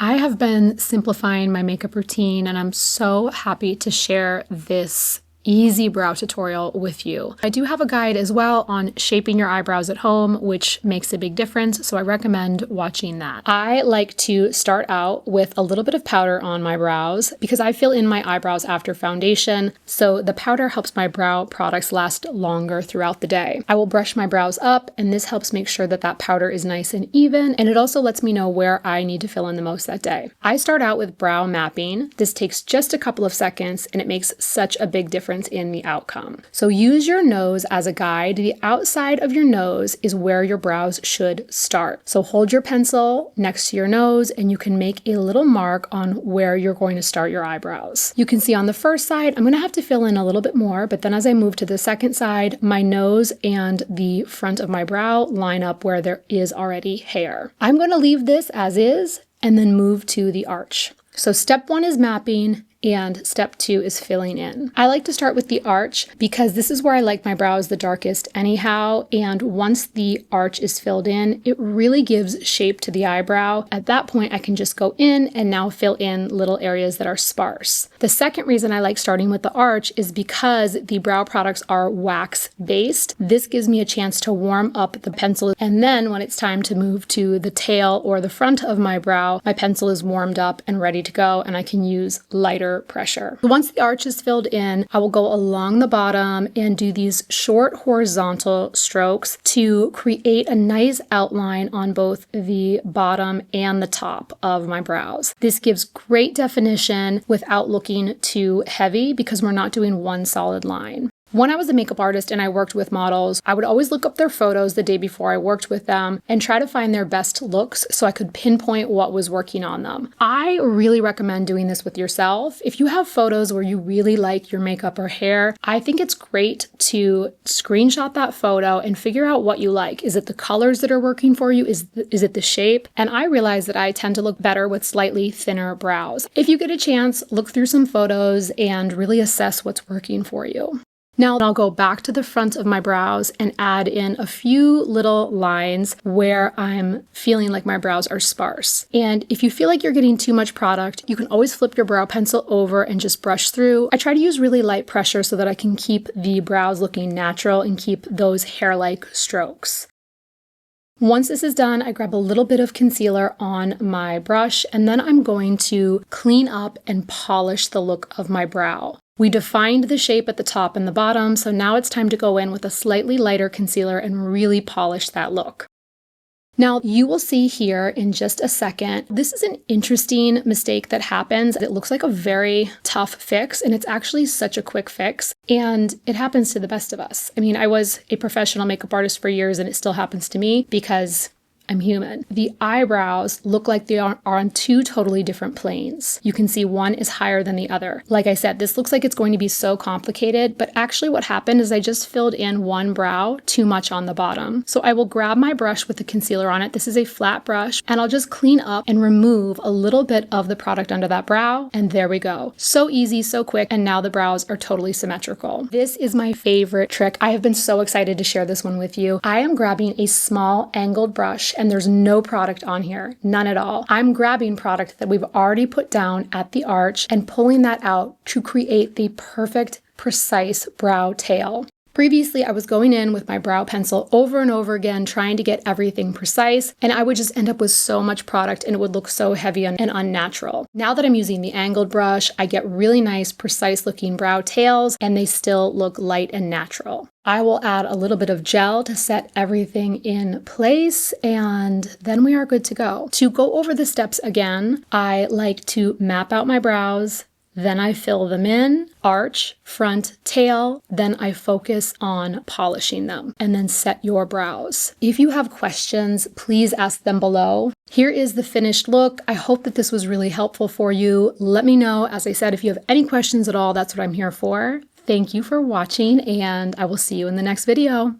I have been simplifying my makeup routine, and I'm so happy to share this easy brow tutorial with you. I do have a guide as well on shaping your eyebrows at home, which makes a big difference, so I recommend watching that. I like to start out with a little bit of powder on my brows because I fill in my eyebrows after foundation, so the powder helps my brow products last longer throughout the day. I will brush my brows up, and this helps make sure that that powder is nice and even, and it also lets me know where I need to fill in the most that day. I start out with brow mapping. This takes just a couple of seconds, and it makes such a big difference in the outcome. So use your nose as a guide. The outside of your nose is where your brows should start. So hold your pencil next to your nose and you can make a little mark on where you're going to start your eyebrows. You can see on the first side, I'm going to have to fill in a little bit more, but then as I move to the second side, my nose and the front of my brow line up where there is already hair. I'm going to leave this as is and then move to the arch. So step 1 is mapping, and step 2 is filling in. I like to start with the arch because this is where I like my brows the darkest anyhow, and once the arch is filled in, it really gives shape to the eyebrow. At that point, I can just go in and now fill in little areas that are sparse. The second reason I like starting with the arch is because the brow products are wax-based. This gives me a chance to warm up the pencil, and then when it's time to move to the tail or the front of my brow, my pencil is warmed up and ready to go, and I can use lighter pressure. Once the arch is filled in, I will go along the bottom and do these short horizontal strokes to create a nice outline on both the bottom and the top of my brows. This gives great definition without looking too heavy because we're not doing one solid line. When I was a makeup artist and I worked with models, I would always look up their photos the day before I worked with them and try to find their best looks so I could pinpoint what was working on them. I really recommend doing this with yourself. If you have photos where you really like your makeup or hair, I think it's great to screenshot that photo and figure out what you like. Is it the colors that are working for you? Is it the shape? And I realize that I tend to look better with slightly thinner brows. If you get a chance, look through some photos and really assess what's working for you. Now I'll go back to the front of my brows and add in a few little lines where I'm feeling like my brows are sparse. And if you feel like you're getting too much product, you can always flip your brow pencil over and just brush through. I try to use really light pressure so that I can keep the brows looking natural and keep those hair-like strokes. Once this is done, I grab a little bit of concealer on my brush, and then I'm going to clean up and polish the look of my brow. We defined the shape at the top and the bottom, so now it's time to go in with a slightly lighter concealer and really polish that look. Now, you will see here in just a second, this is an interesting mistake that happens. It looks like a very tough fix, and it's actually such a quick fix, and it happens to the best of us. I mean, I was a professional makeup artist for years, and it still happens to me because I'm human. The eyebrows look like they are on two totally different planes. You can see one is higher than the other. Like I said, this looks like it's going to be so complicated, but actually what happened is I just filled in one brow too much on the bottom. So I will grab my brush with the concealer on it. This is a flat brush, and I'll just clean up and remove a little bit of the product under that brow, and there we go. So easy, so quick, and now the brows are totally symmetrical. This is my favorite trick. I have been so excited to share this one with you. I am grabbing a small angled brush, and there's no product on here, none at all. I'm grabbing product that we've already put down at the arch and pulling that out to create the perfect, precise brow tail. Previously, I was going in with my brow pencil over and over again, trying to get everything precise, and I would just end up with so much product and it would look so heavy and unnatural. Now that I'm using the angled brush, I get really nice, precise looking brow tails, and they still look light and natural. I will add a little bit of gel to set everything in place, and then we are good to go. To go over the steps again, I like to map out my brows, then I fill them in, arch, front, tail, then I focus on polishing them, and then set your brows. If you have questions, please ask them below. Here is the finished look. I hope that this was really helpful for you. Let me know, as I said, if you have any questions at all, that's what I'm here for. Thank you for watching, and I will see you in the next video.